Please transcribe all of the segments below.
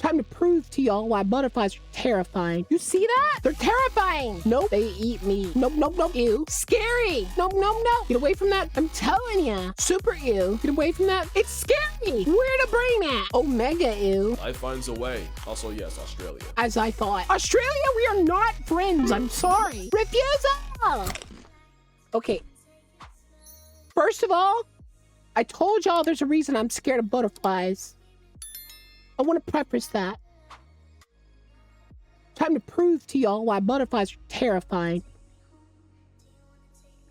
Time to prove to y'all why butterflies are terrifying. You see that? They're terrifying. Nope, they eat me. Nope, nope, nope. Ew. Scary. Nope, nope, nope. Get away from that. I'm telling ya. Super ew. Get away from that. It's scary. Where the brain at? Omega ew. Life finds a way. Also, yes, Australia. As I thought. Australia, we are not friends. I'm sorry. Refusal. Okay. First of all, I told y'all there's a reason I'm scared of butterflies. I want to preface that. Time to prove to y'all why butterflies are terrifying.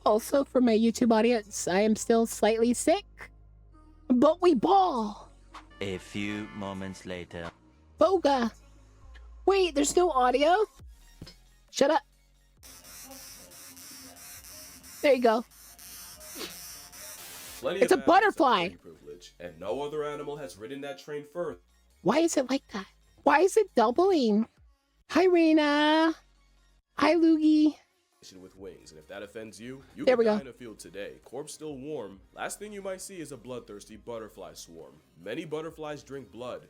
Also, for my YouTube audience, I am still slightly sick, but we ball. A few moments later. Boga. Wait, there's no audio? Shut up. There you go. It's a butterfly. Privilege, and no other animal has ridden that train further. Why is it like that? Why is it doubling? Hi, Rena. Hi, Loogie. With wings, and if that offends you, you there can we die go. in a field today. Corpse still warm. Last thing you might see is a bloodthirsty butterfly swarm. Many butterflies drink blood,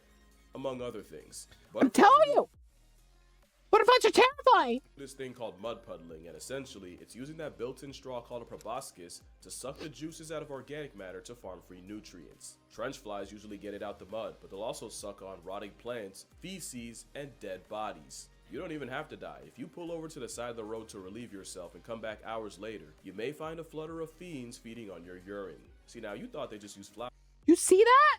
among other things. I'm telling you, butterflies are terrifying. This thing called mud puddling, and essentially, it's using that built-in straw called a proboscis to suck the juices out of organic matter to farm free nutrients. Trench flies usually get it out the mud, but they'll also suck on rotting plants, feces, and dead bodies. You don't even have to die. If you pull over to the side of the road to relieve yourself and come back hours later, you may find a flutter of fiends feeding on your urine. See, now you thought they just used flowers. You see that?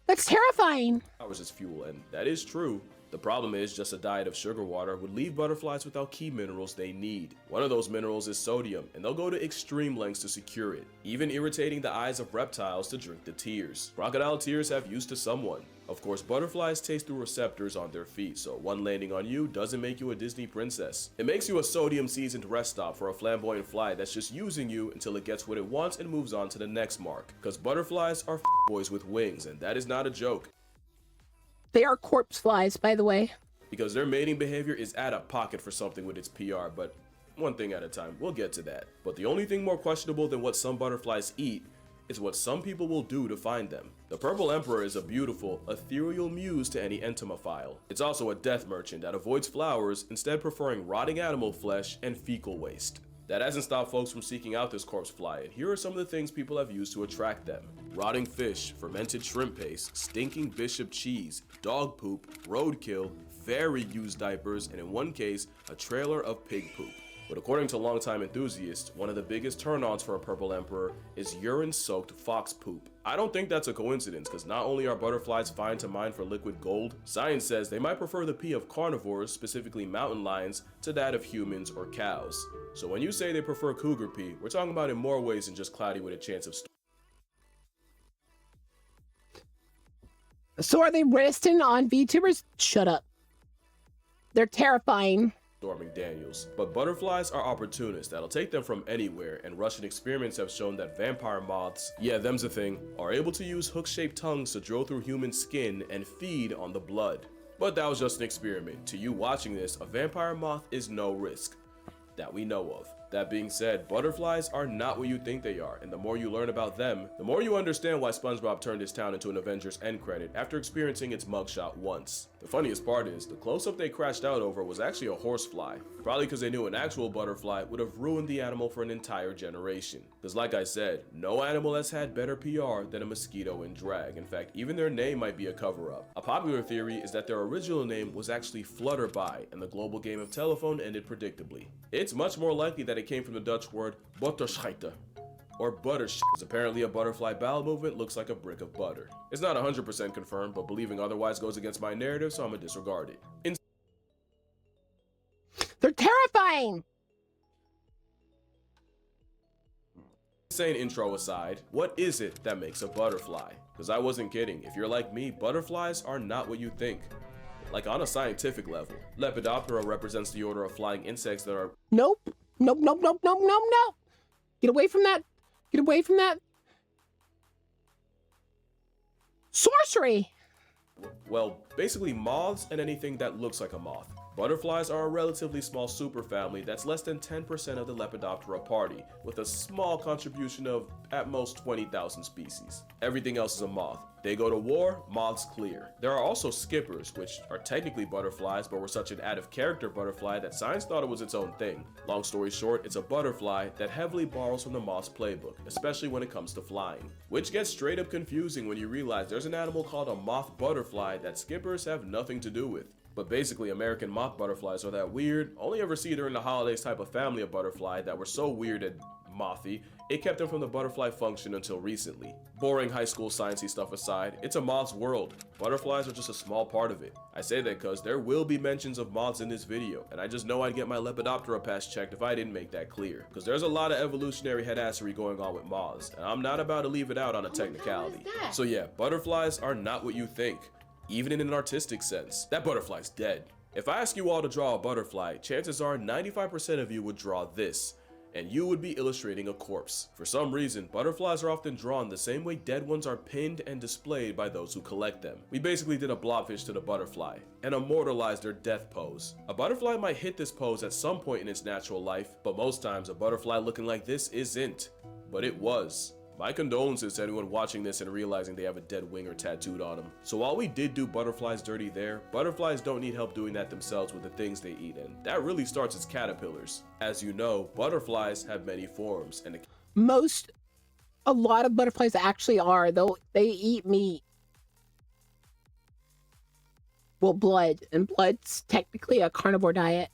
That's terrifying. Flowers as fuel, and that is true. The problem is just a diet of sugar water would leave butterflies without key minerals they need. One of those minerals is sodium, and they'll go to extreme lengths to secure it, even irritating the eyes of reptiles to drink the tears. Crocodile tears have use to someone. Of course, butterflies taste through receptors on their feet, so one landing on you doesn't make you a Disney princess. It makes you a sodium-seasoned rest stop for a flamboyant fly that's just using you until it gets what it wants and moves on to the next mark. Because butterflies are boys with wings, and that is not a joke. They are corpse flies, by the way. Because their mating behavior is out of pocket for something with its PR, but one thing at a time, we'll get to that. But the only thing more questionable than what some butterflies eat is what some people will do to find them. The Purple Emperor is a beautiful, ethereal muse to any entomophile. It's also a death merchant that avoids flowers, instead preferring rotting animal flesh and fecal waste. That hasn't stopped folks from seeking out this corpse fly, and here are some of the things people have used to attract them. Rotting fish, fermented shrimp paste, stinking bishop cheese, dog poop, roadkill, very used diapers, and in one case, a trailer of pig poop. But according to longtime enthusiasts, one of the biggest turn-ons for a Purple Emperor is urine-soaked fox poop. I don't think that's a coincidence, because not only are butterflies fine to mine for liquid gold, science says they might prefer the pee of carnivores, specifically mountain lions, to that of humans or cows. So when you say they prefer cougar pee, we're talking about in more ways than just cloudy with a chance of So are they resting on VTubers? Shut up. They're terrifying. Storming Daniels. But butterflies are opportunists that'll take them from anywhere, and Russian experiments have shown that vampire moths, yeah, them's a thing, are able to use hook-shaped tongues to drill through human skin and feed on the blood. But that was just an experiment. To you watching this, a vampire moth is no risk that we know of. That being said, butterflies are not what you think they are, and the more you learn about them, the more you understand why SpongeBob turned his town into an Avengers end credit after experiencing its mugshot once. The funniest part is, the close-up they crashed out over was actually a horsefly, probably because they knew an actual butterfly would have ruined the animal for an entire generation. Because like I said, no animal has had better PR than a mosquito in drag. In fact, even their name might be a cover-up. A popular theory is that their original name was actually Flutterby, and the global game of telephone ended predictably. It's much more likely that it came from the Dutch word butterscheiter, or butter sh**, as apparently a butterfly bowel movement looks like a brick of butter. It's not 100% confirmed, but believing otherwise goes against my narrative, so I'm gonna disregard it. They're terrifying! Insane intro aside, what is it that makes a butterfly? Because I wasn't kidding. If you're like me, butterflies are not what you think. Like on a scientific level, Lepidoptera represents the order of flying insects that are— Nope. Nope, nope, nope, nope, nope, nope. Get away from that. Get away from that. Sorcery! well, basically moths and anything that looks like a moth. Butterflies are a relatively small superfamily that's less than 10% of the Lepidoptera party, with a small contribution of at most 20,000 species. Everything else is a moth. They go to war, moths clear. There are also skippers, which are technically butterflies, but were such an out-of-character butterfly that science thought it was its own thing. Long story short, it's a butterfly that heavily borrows from the moth's playbook, especially when it comes to flying. Which gets straight up confusing when you realize there's an animal called a moth butterfly that skippers have nothing to do with. But basically, American moth butterflies are that weird, only ever see during the holidays type of family of butterfly that were so weird and mothy, it kept them from the butterfly function until recently. Boring high school sciencey stuff aside, it's a moth's world. Butterflies are just a small part of it. I say that because there will be mentions of moths in this video, and I just know I'd get my Lepidoptera pass checked if I didn't make that clear. Because there's a lot of evolutionary headassery going on with moths, and I'm not about to leave it out on a technicality. So yeah, butterflies are not what you think, even in an artistic sense. That butterfly's dead. If I ask you all to draw a butterfly, chances are 95% of you would draw this, and you would be illustrating a corpse. For some reason, butterflies are often drawn the same way dead ones are pinned and displayed by those who collect them. We basically did a blobfish to the butterfly, and immortalized their death pose. A butterfly might hit this pose at some point in its natural life, but most times a butterfly looking like this isn't. But it was. My condolences to anyone watching this and realizing they have a dead winger tattooed on them. So while we did do butterflies dirty there, butterflies don't need help doing that themselves with the things they eat, and that really starts as caterpillars. As you know, butterflies have many forms, and a lot of butterflies actually are, though they eat meat. Well, blood, and blood's technically a carnivore diet.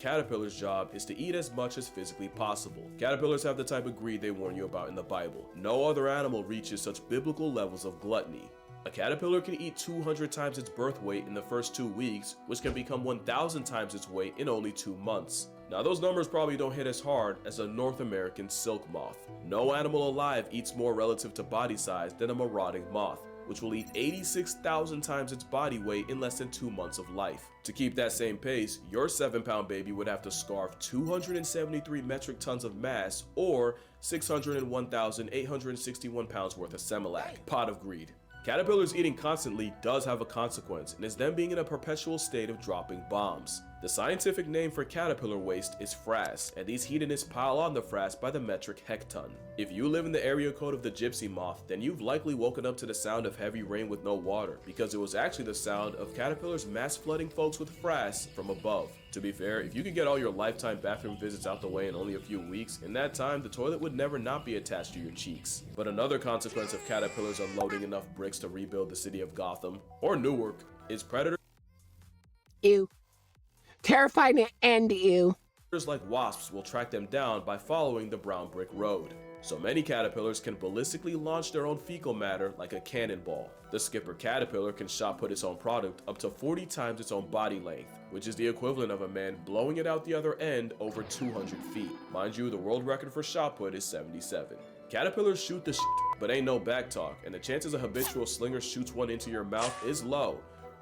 Caterpillar's job is to eat as much as physically possible. Caterpillars have the type of greed they warn you about in the Bible. No other animal reaches such biblical levels of gluttony. A caterpillar can eat 200 times its birth weight in the first 2 weeks, which can become 1,000 times its weight in only 2 months. Now those numbers probably don't hit as hard as a North American silk moth. No animal alive eats more relative to body size than a marauding moth, which will eat 86,000 times its body weight in less than 2 months of life. To keep that same pace, your 7-pound baby would have to scarf 273 metric tons of mass or 601,861 pounds worth of Similac. Pot of greed. Caterpillars eating constantly does have a consequence, and is them being in a perpetual state of dropping bombs. The scientific name for caterpillar waste is frass, and these hedonists pile on the frass by the metric hecton. If you live in the area code of the gypsy moth, then you've likely woken up to the sound of heavy rain with no water, because it was actually the sound of caterpillars mass flooding folks with frass from above. To be fair, if you could get all your lifetime bathroom visits out the way in only a few weeks, in that time the toilet would never not be attached to your cheeks. But another consequence of caterpillars unloading enough bricks to rebuild the city of Gotham, or Newark, is predators. Ew. Terrifying and ew. Like wasps will track them down by following the brown brick road. So many caterpillars can ballistically launch their own fecal matter like a cannonball. The skipper caterpillar can shot put its own product up to 40 times its own body length, which is the equivalent of a man blowing it out the other end over 200 feet. Mind you, the world record for shot put is 77. Caterpillars shoot the shit, but ain't no back talk, and the chances a habitual slinger shoots one into your mouth is low.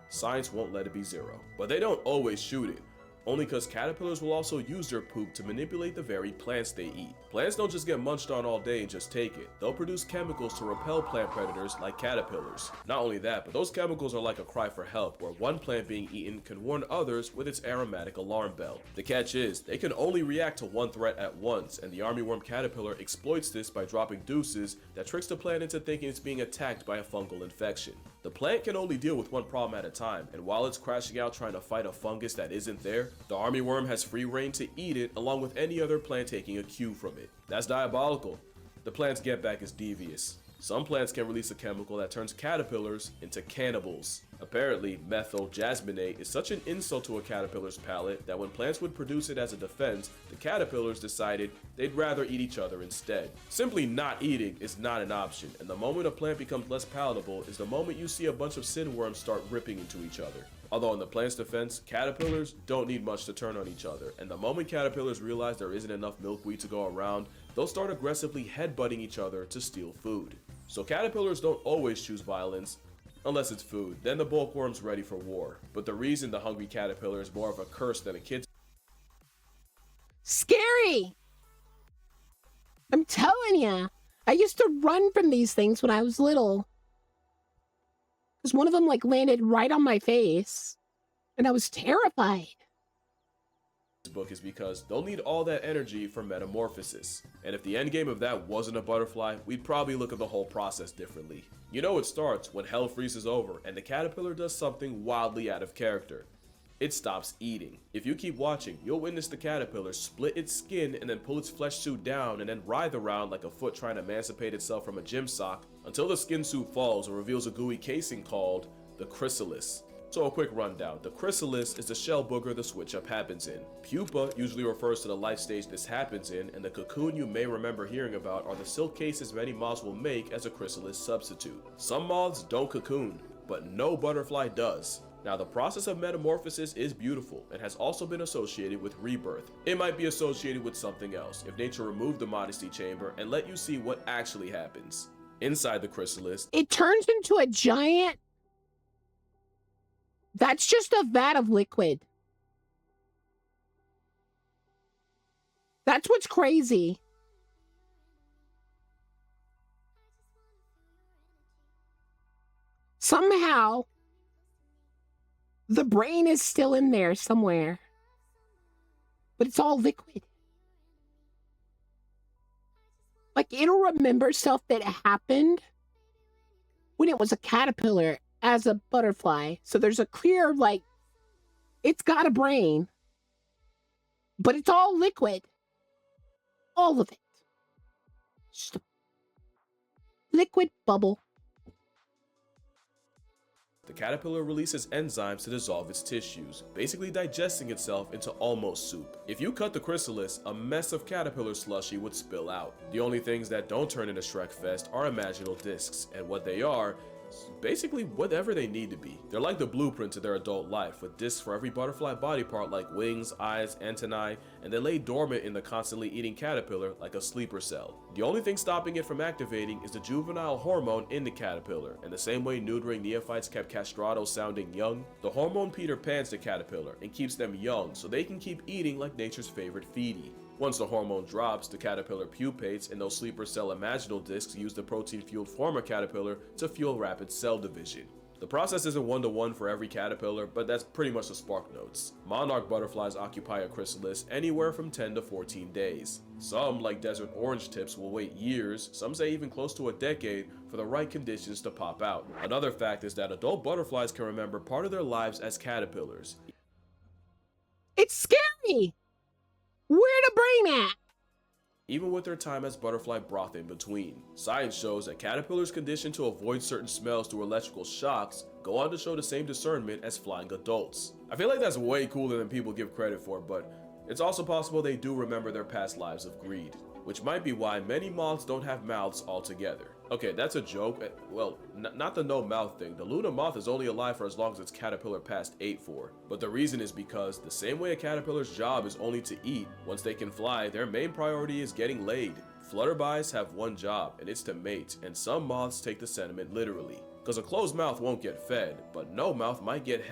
Science won't let it be zero. But they don't always shoot it, only because caterpillars will also use their poop to manipulate the very plants they eat. Plants don't just get munched on all day and just take it. They'll produce chemicals to repel plant predators like caterpillars. Not only that, but those chemicals are like a cry for help, where one plant being eaten can warn others with its aromatic alarm bell. The catch is, they can only react to one threat at once, and the armyworm caterpillar exploits this by dropping deuces that tricks the plant into thinking it's being attacked by a fungal infection. The plant can only deal with one problem at a time, and while it's crashing out trying to fight a fungus that isn't there, the armyworm has free reign to eat it along with any other plant taking a cue from it. That's diabolical. The plant's get back is devious. Some plants can release a chemical that turns caterpillars into cannibals. Apparently, methyl jasmonate is such an insult to a caterpillar's palate that when plants would produce it as a defense, the caterpillars decided they'd rather eat each other instead. Simply not eating is not an option, and the moment a plant becomes less palatable is the moment you see a bunch of sandworms start ripping into each other. Although in the plant's defense, caterpillars don't need much to turn on each other, and the moment caterpillars realize there isn't enough milkweed to go around, they'll start aggressively headbutting each other to steal food. So caterpillars don't always choose violence, unless it's food. Then the bulkworm's ready for war. But the reason the hungry caterpillar is more of a curse than a kid's scary! I'm telling ya, I used to run from these things when I was little. Because one of them landed right on my face, and I was terrified. book is because they'll need all that energy for metamorphosis. And if the end game of that wasn't a butterfly, we'd probably look at the whole process differently. You know it starts when hell freezes over and the caterpillar does something wildly out of character. It stops eating. If you keep watching, you'll witness the caterpillar split its skin and then pull its flesh suit down and then writhe around like a foot trying to emancipate itself from a gym sock until the skin suit falls and reveals a gooey casing called the chrysalis. So a quick rundown. The chrysalis is the shell booger the switch up happens in. Pupa usually refers to the life stage this happens in, and the cocoon you may remember hearing about are the silk cases many moths will make as a chrysalis substitute. Some moths don't cocoon, but no butterfly does. Now the process of metamorphosis is beautiful and has also been associated with rebirth. It might be associated with something else if nature removed the modesty chamber and let you see what actually happens. Inside the chrysalis, it turns into a giant... That's just a vat of liquid. That's what's crazy. Somehow, the brain is still in there somewhere. But it's all liquid. Like, it'll remember stuff that happened when it was a caterpillar as a butterfly. So there's a clear, like, it's got a brain, but it's all liquid. All of it. Just a liquid bubble. the caterpillar releases enzymes to dissolve its tissues, basically digesting itself into almost soup. If you cut the chrysalis, a mess of caterpillar slushy would spill out. The only things that don't turn into Shrekfest are imaginal discs, and what they are basically whatever they need to be. They're like the blueprint to their adult life, with discs for every butterfly body part like wings, eyes, antennae, and they lay dormant in the constantly eating caterpillar like a sleeper cell. The only thing stopping it from activating is the juvenile hormone in the caterpillar, and the same way neutering neophytes kept castratos sounding young, the hormone Peter Pans the caterpillar and keeps them young so they can keep eating like nature's favorite feedie. Once the hormone drops, the caterpillar pupates, and those sleeper cell imaginal discs use the protein-fueled former caterpillar to fuel rapid cell division. The process isn't one-to-one for every caterpillar, but that's pretty much the spark notes. Monarch butterflies occupy a chrysalis anywhere from 10 to 14 days. Some, like desert orange tips, will wait years, some say even close to a decade, for the right conditions to pop out. Another fact is that adult butterflies can remember part of their lives as caterpillars. It's scary! Where the brain at? Even with their time as butterfly broth in between. Science shows that caterpillars conditioned to avoid certain smells through electrical shocks go on to show the same discernment as flying adults. I feel like that's way cooler than people give credit for, but it's also possible they do remember their past lives of greed, which might be why many moths don't have mouths altogether. Okay, that's a joke. Well, not the no mouth thing. The Luna moth is only alive for as long as its caterpillar past ate for. But the reason is because the same way a caterpillar's job is only to eat, once they can fly, their main priority is getting laid. Flutterbys have one job, and it's to mate, and some moths take the sentiment literally. Because a closed mouth won't get fed, but no mouth might get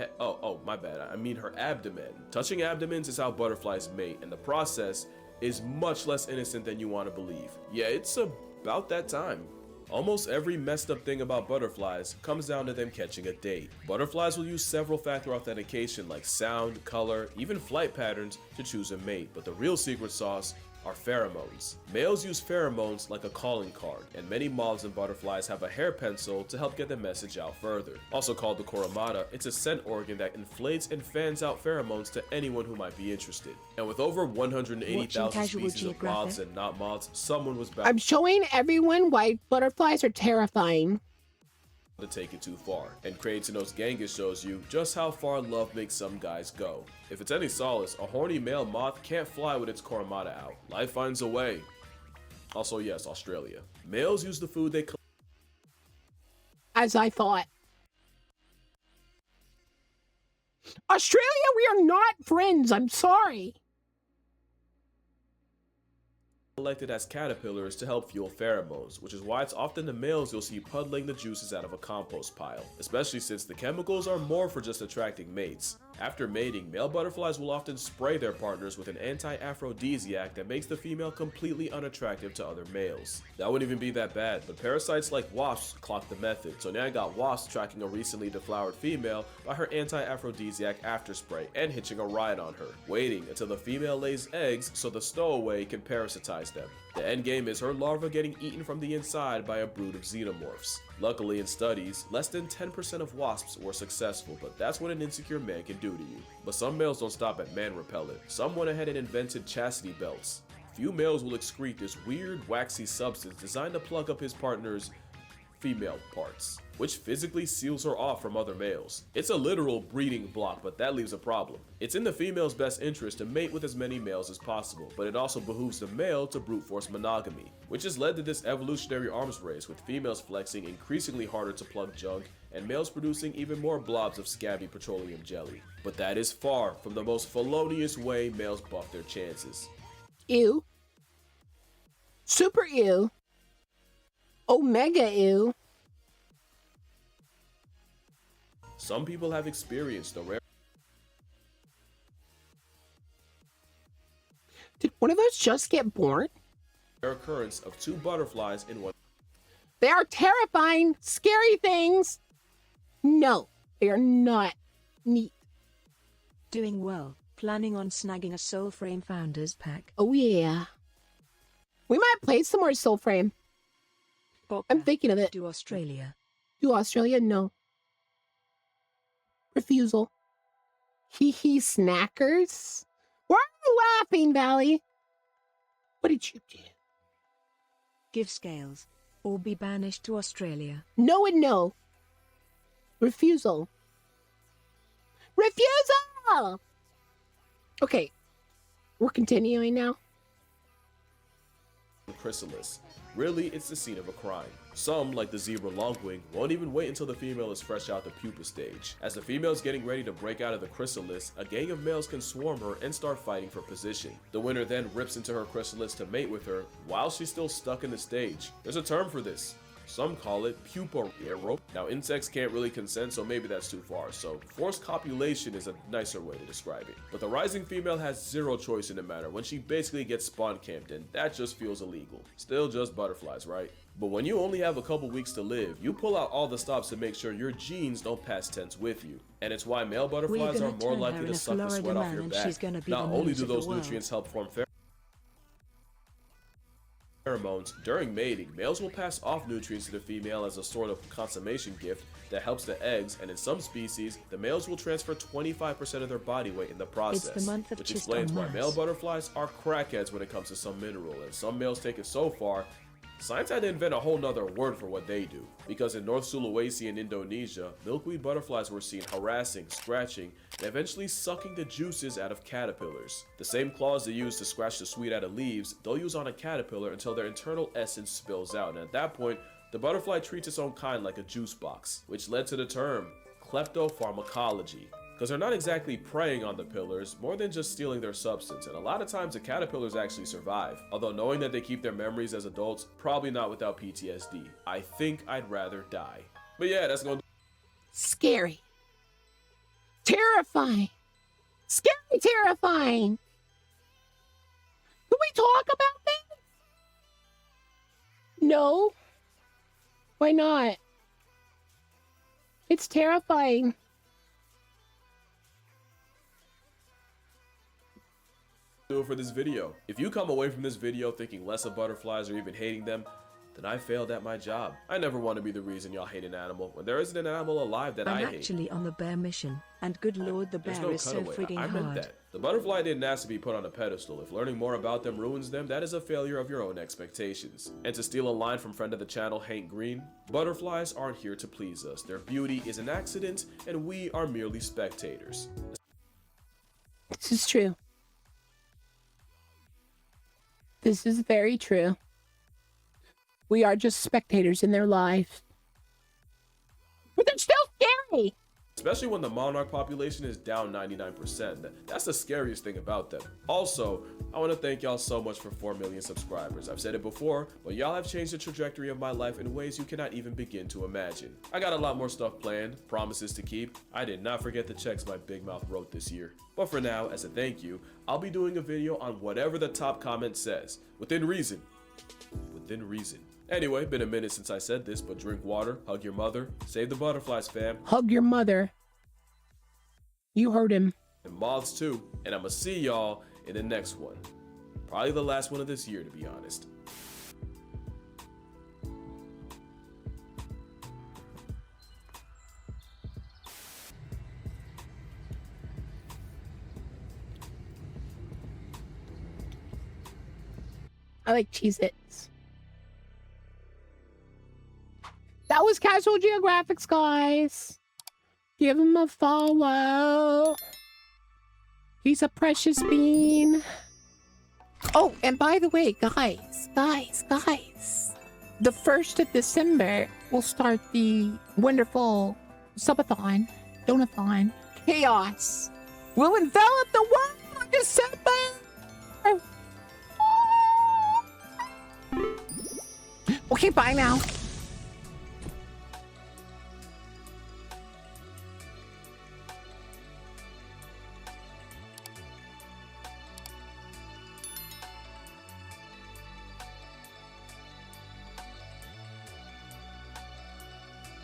my bad, I mean her abdomen. Touching abdomens is how butterflies mate, and the process is much less innocent than you want to believe. Yeah, it's about that time. Almost every messed up thing about butterflies comes down to them catching a date. Butterflies will use several factor authentication like sound, color, even flight patterns to choose a mate, but the real secret sauce are pheromones. Males use pheromones like a calling card, and many moths and butterflies have a hair pencil to help get the message out further. Also called the coromata, it's a scent organ that inflates and fans out pheromones to anyone who might be interested. And with over 180,000 species of moths and not moths, someone was bound I'm showing everyone why butterflies are terrifying. to take it too far, and Creatinos Genghis shows you just how far love makes some guys go. If it's any solace, a horny male moth can't fly with its coromata out. Life finds a way. Also, yes, Australia. Males use the food they As I thought. Australia, we are not friends. I'm sorry. collected as caterpillars to help fuel pheromones, which is why it's often the males you'll see puddling the juices out of a compost pile, especially since the chemicals are more for just attracting mates. After mating, male butterflies will often spray their partners with an anti-aphrodisiac that makes the female completely unattractive to other males. That wouldn't even be that bad, but parasites like wasps clock the method, so now I got wasps tracking a recently deflowered female by her anti-aphrodisiac after spray and hitching a ride on her, waiting until the female lays eggs so the stowaway can parasitize them. The end game is her larva getting eaten from the inside by a brood of xenomorphs. Luckily, in studies, less than 10% of wasps were successful, but that's what an insecure man can do to you. But some males don't stop at man repellent. Some went ahead and invented chastity belts. Few males will excrete this weird, waxy substance designed to plug up his partner's female parts, which physically seals her off from other males. It's a literal breeding block, but that leaves a problem. It's in the female's best interest to mate with as many males as possible, but it also behooves the male to brute force monogamy, which has led to this evolutionary arms race, with females flexing increasingly harder to plug junk and males producing even more blobs of scabby petroleum jelly. But that is far from the most felonious way males buff their chances. Ew. Super ew. Omega ew. Some people have experienced the rare Did one of those just get born? occurrence of two butterflies in one. They are terrifying, scary things. No, they are not neat. Doing well. Planning on snagging a Soul Frame Founders pack. Oh yeah. We might play some more Soul Frame. I'm thinking of it. To Australia. To Australia? No. Refusal. Hee hee snackers? Why are you laughing, Valley? What did you do? Give scales. Or be banished to Australia. No and no. Refusal. Refusal! Okay. We're continuing now. Chrysalis. Really, it's the scene of a crime. Some, like the zebra longwing, won't even wait until the female is fresh out the pupa stage. As the female is getting ready to break out of the chrysalis, a gang of males can swarm her and start fighting for position. The winner then rips into her chrysalis to mate with her while she's still stuck in the stage. There's a term for this. Some call it pupa arrow. Now, insects can't really consent, so maybe that's too far, so forced copulation is a nicer way to describe it. But the rising female has zero choice in the matter when she basically gets spawn camped, and that just feels illegal. Still just butterflies, right? But when you only have a couple weeks to live, you pull out all the stops to make sure your genes don't pass tense with you. And it's why male butterflies are more likely to suck the sweat off your back. Not only do those nutrients help form pheromones, during mating, males will pass off nutrients to the female as a sort of consummation gift that helps the eggs, and in some species, the males will transfer 25% of their body weight in the process, It's the month of which explains why Chiston male Mass. butterflies are crackheads when it comes to some mineral, and some males take it so far, science had to invent a whole nother word for what they do, because in North Sulawesi and Indonesia, milkweed butterflies were seen harassing, scratching, and eventually sucking the juices out of caterpillars. The same claws they use to scratch the sweet out of leaves, they'll use on a caterpillar until their internal essence spills out, and at that point, the butterfly treats its own kind like a juice box, which led to the term kleptopharmacology. Because they're not exactly preying on the pillars, more than just stealing their substance, and a lot of times the caterpillars actually survive. Although knowing that they keep their memories as adults, probably not without PTSD. I think I'd rather die. But yeah, that's gonna do. Scary. Terrifying. Scary, terrifying. Can we talk about that? No. Why not? It's terrifying. Do it for this video. If you come away from this video thinking less of butterflies or even hating them, then I failed at my job. I never want to be the reason y'all hate an animal when there isn't an animal alive that I I'm hate. actually on the bear mission, and good lord, the There's bear no is so cutaway. frigging I meant hard. that. The butterfly didn't ask to be put on a pedestal. If learning more about them ruins them, that is a failure of your own expectations. And to steal a line from friend of the channel, Hank Green, butterflies aren't here to please us. Their beauty is an accident, and we are merely spectators. This is true. This is very true. We are just spectators in their lives. But they're still scary. especially when the monarch population is down 99%. That's the scariest thing about them. Also, I want to thank y'all so much for 4 million subscribers. I've said it before, but y'all have changed the trajectory of my life in ways you cannot even begin to imagine. I got a lot more stuff planned, promises to keep. I did not forget the checks my big mouth wrote this year. But for now, as a thank you, I'll be doing a video on whatever the top comment says, within reason. Within reason. Anyway, been a minute since I said this, but drink water, hug your mother, save the butterflies, fam. Hug your mother. You heard him. And moths too. And I'ma see y'all in the next one. Probably the last one of this year, to be honest. I like Cheez-Its. That was Casual Geographics, guys. Give him a follow. He's a precious bean. Oh, and by the way, guys. The 1st of December, we'll start the wonderful subathon, donathon. Chaos will envelop the world in December. Okay, bye now.